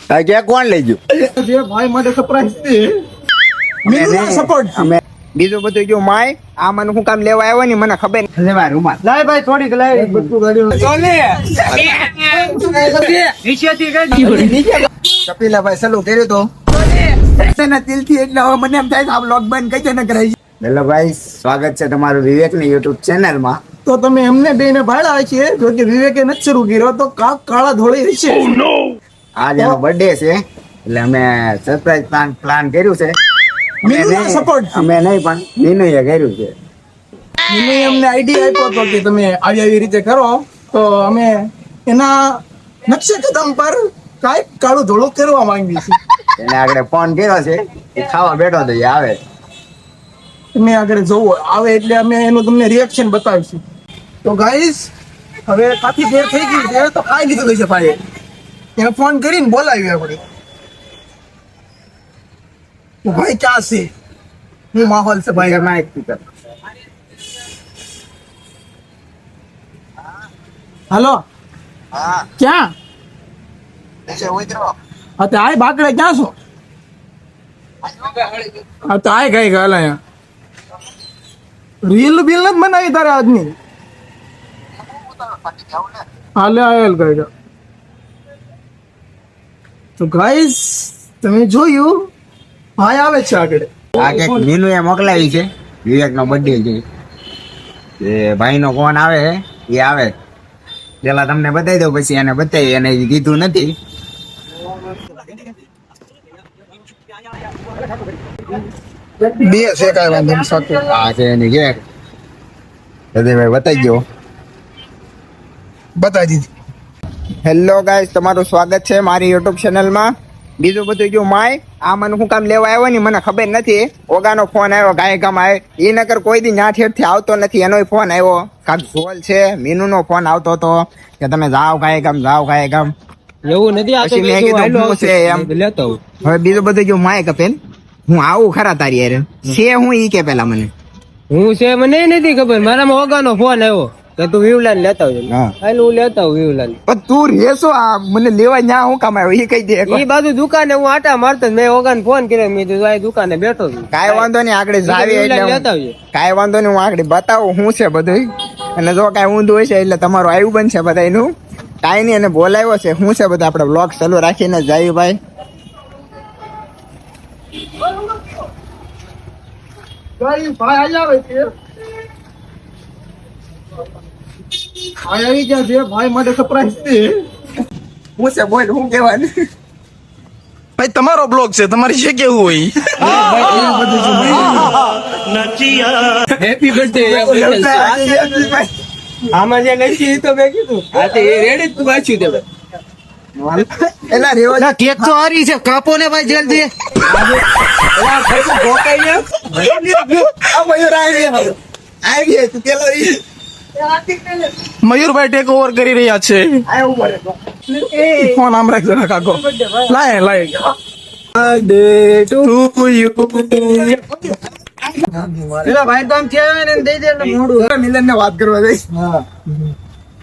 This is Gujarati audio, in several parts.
ક્યાં કોણ લઈ ગયું? જે ભાઈ માટે સરપ્રાઈઝ છે મીનુ સપોર્ટ અમે બીજું બધું જો માય આ મને હું કામ લેવા આવ્યો ને મને ખબર નહીં. લેવા રૂમાલ લાય ભાઈ થોડીક લાય બધું ગાડી કપિલા ભાઈ સલું કર્યું તો એના દિલથી એટલે હવે મને એમ થાય કે આ બ્લોગ બંધ કઈ ન કરાય. હેલો ભાઈ, સ્વાગત છે તમારું વિવેકની યુટ્યુબ ચેનલમાં. તો તમે એમને બેને ભાડા છે જો કે વિવેકે નથી શરૂ કર્યો તો કાળા ધોળી હશે. આજ એનો બર્થડે છે એટલે અમે સરપ્રાઈઝ પ્લાન કર્યું છે. મીનુ સપોર્ટ અમે નહીં પણ મીનુએ કર્યું છે. મીનુએ અમને આઈડિયા આપ્યો હતો કે તમે આવી રીતે કરો તો અમે એના નકશે કદમ પર કાંઈક કાળું ધોળું કરવા માંગીએ છીએ. એને આગળ ફોન કર્યો છે એ ખાવા બેઠો તો એ આવે. તમે આગળ જોવો આવે એટલે અમે એનું તમને રિએક્શન બતાવીશું. તો ગાઈસ હવે કાફી દેર થઈ ગઈ છે તો ખાઈ લીધું છે ભાઈ. એને ફોન કરીને બોલાવ્યો આપણે. તો ભાઈ ક્યાં છે? હું માહોલ છે ભાઈ. ઘરમાં એક સ્પીકર. હાલો હા ક્યાં? હા તો આય બાકડે ક્યાં છો? હા તો આય કઈ ગાલ અહીંયા રીલ બિલ નથી બનાવી તારે આજની. હાલે આયેલ કઈ. તો ગાઈસ તમે જોયું ભાઈ આવે છે આગળ. આ કેક મીનુએ મોકલાવી છે. વિવેકનો બર્થડે છે એ ભાઈનો ફોન આવે છે એ આવે પેલા તમને બતાવી દઉં પછી એને બતાવી એને કીધું નથી. બે છે કાંઈ વાંધો નહીં સાથે. આ છે એની કેક. હૃદયભાઈ બતાવી દો. બતાવી દીધી. હેલો ગાઈસ, તમારું સ્વાગત છે મારી યુટ્યુબ ચેનલમાં. બીજું બધું જો માય આ મને હું કામ લેવા આવ્યો ને મને ખબર નથી. ઓગાનો ફોન આવ્યો ગાયકામ આવ્યો એ નકર કોઈ દી ન્યા ઠેઠથી આવતો નથી. એનોય ફોન આવ્યો કાંક ઝોલ છે મીનુનો ફોન આવતો હતો કે તમે જાઓ ગાયકામ જાઓ ગાયકામ. એવું નથી આ તો પછી મેં કીધું શું છે એમ. લેતો આવું. હવે બીજું બધું જો માય કપેલ હું આવું ખરા તારી યાર છે હું ઈ કે પેલા મને. હું છે મને નથી ખબર. મારામાં ઓગાનો ફોન આવ્યો કે તું વિવલાન લેતા આવજો. હા. હાલ હું લેતા આવું વિવલાન. પણ તું રેસો આ મને લેવા ન્યા હું કામ આવ્યો એ કહી દે ઈ બાજુ દુકાને હું આટા મારતો જ. મેં ઓગાને ફોન કર્યો. મેં કીધું આ દુકાને બેઠો છું. કાંઈ વાંધો નહીં આગળ જાવી એટલે વિવલાન હું- લેતા આવજો. કાંઈ વાંધો નહીં હું આગળ બતાવું શું છે બધું. અને જો કાંઈ ઊંધું હોય છે એટલે તમારું આવ્યું બનશે બધાનું. કાંઈ નહીં એને બોલાવ્યો છે શું છે બધું આપણે બ્લોગ ચાલુ રાખીને જાય ભાઈ. ભાઈ ભાઈ આવે છે. ભાઈ આવી ગયા છે. ભાઈ માટે સરપ્રાઈઝ છે. શું છે બોલ શું કહેવાનું. ભાઈ તમારો બ્લોગ છે તમારી છે કેવું હોય? Happy birthday. આમાં જે લખી તો મેં કીધું હા તો એ રેડી તું વાંચ્યું દે. એલા રેવા કેક તો હારી છે કાપો ને ભાઈ જલ્દી. આ મયુર આવી ગયા તું પેલો ઈ મયુરભાઈ ટેક ઓવર કરી રહ્યા છે. આવું પડે તો. ફોન આમ રાખજો ને કાકો. લાય લાય પેલા ભાઈ તો આમ થયા ને દઈ દે મોડું. મિલન ને વાત કરવા જઈશ.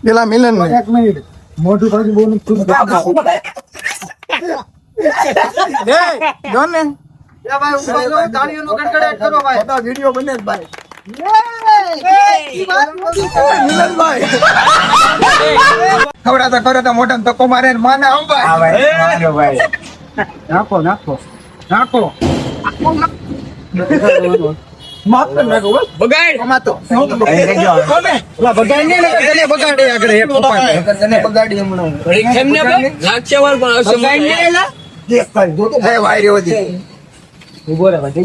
પેલા મિલન ને મોટું પાછું બહુ જોન ને વિડીયો બને જ ભાઈ. મિલનભાઈ ખવડાતા ખવડાતા મોટા ધક્કો મારે ને માને આમ ભાઈ. નાખો નાખો નાખો માફ કરી નાખો બસ. બગાડ આમાં તો બગાડ નહીં ને તને બગાડે આગળ એક પપ્પા બગાડી હમણાં એમને લાક્ષવાર પણ આવશે. બગાડ ને એલા. હે વાયરી હોતી ઉભો રહે ભાઈ.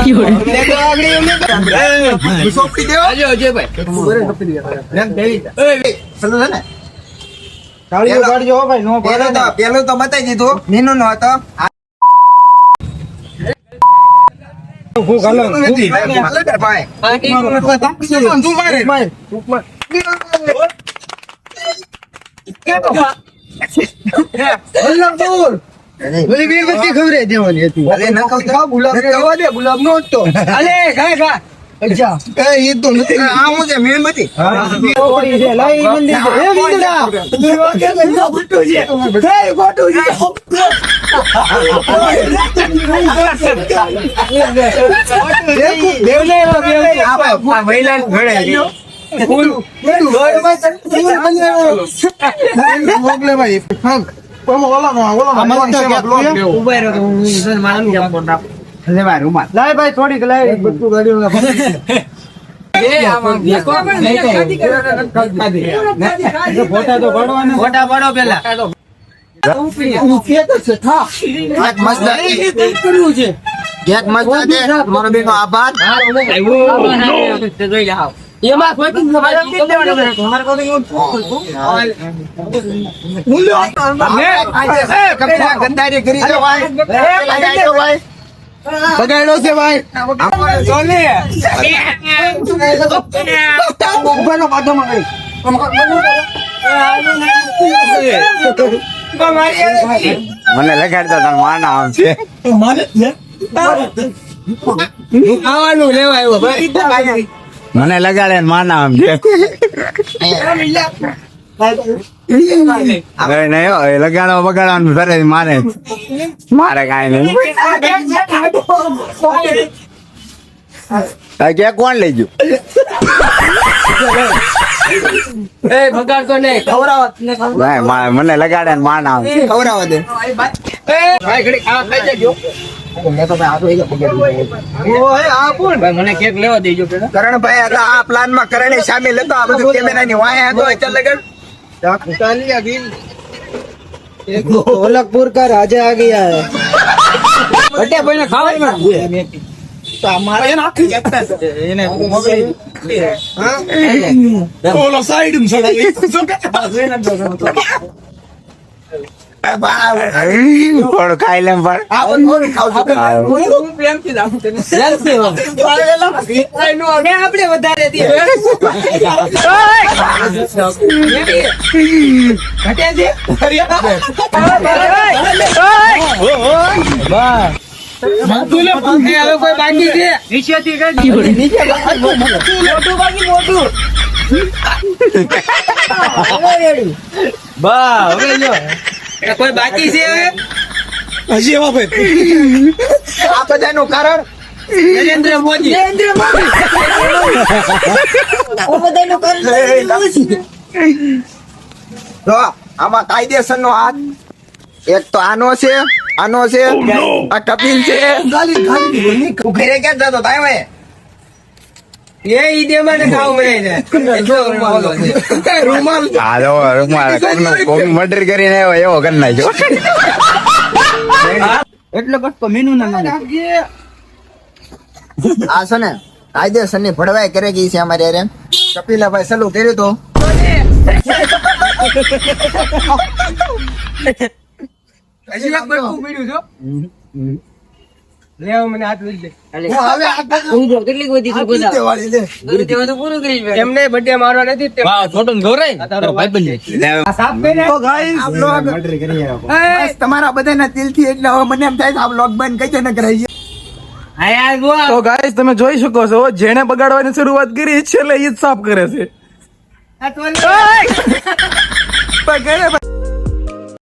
સોપડી દેવો આજો અજયભાઈ. ચલો ને તાળીઓ પાડજો હો ભાઈ નો પેલું તો બતાવી દીધું મીનુ નો હતો નથી ભાઈ તું મારે બોલી મીણબત્તી ખવડાવી દેવાની હતી. અરે ન કહું ગુલાબ કહેવા દે ગુલાબ નો હતો. અલે ખા ખા. અચ્છા એ તો નથી આ હું છે મીણબત્તી. ચોકડી છે લઈ મંદિર છે એ વિંદડા ખોટું છે. એ ખોટું છે મોકલે ભાઈ હા લાય ભાઈ થોડીક લાય બધું ગાડીઓમાં ફોટા તો પાડવાના ફોટા પાડો પેલા ગેટ મસ્ત છે મારો બેનો આભાર એમાં કોઈ ગંદારી કરી દો ભાઈ બગાડ્યો છે ભાઈ ઉભાનો બાજુમાં ગઈ મને લગાડતો તાર માના આમ છે ખાવાનું લેવા આવ્યો ભાઈ મને લગાડે ને માના આમ છે નહીં લગાડો બગાડવાનું કરે મારે મારે કાંઈ નહીં ક્યાં કોણ લઈ ગયું બગાડતો નહીં ભાઈ મને લગાડે ને માના આમ છે ખવડાવવા દે મને કેક લેવા દેજો પેલા કરણભાઈ હતા આ પ્લાન માં કરણે સામેલ હતો આ બધું કેમેરા ની વાય હતો એટલે લગન ढोलकपुर का राजा आ गया है बटे पहले खावा થોડું ખાઈ લેમ આપણે વધારે હવે કોઈ બાકી છે નીચેથી મોટું બાકી મોટું બા હવે લો કોઈ બાકી છે હવે હજી એમાં ભાઈ આ બધાનું કારણ નરેન્દ્ર મોદી જો આમાં કાયદેસર નો હાથ એક તો આનો છે આ કપિલ છે તું ઘરે ક્યાં જતો તાય ભાઈ એ ઈદે મને ખાવ મને રૂમાલ મર્ડર કરીને આવ્યો એવો કરી નાખ્યો એટલો કટકો મેનુ ના આ છે ને કાયદેસર ની ભડવાઈ કરે ગઈ છે અમારે યાર કપિલાભાઈ સલું કર્યું તો હજી એક બટકું પડ્યું છો લેવ મને હાથ લઈ દે એમને બર્થડે મારવા નથી તે છોટો ગૌરાઈ તારો ભાઈબંધ સાફ કરીને તો ગાઈસ બસ તમારા બધાના દિલથી એટલે હવે મને એમ થાય કે આ બ્લોગ બંધ કઈ ન કરાય તો ગાઈસ તમે જોઈ શકો છો જેણે બગાડવાની શરૂઆત કરી છેલ્લે ઈ જ સાફ કરે છે આ તો પણ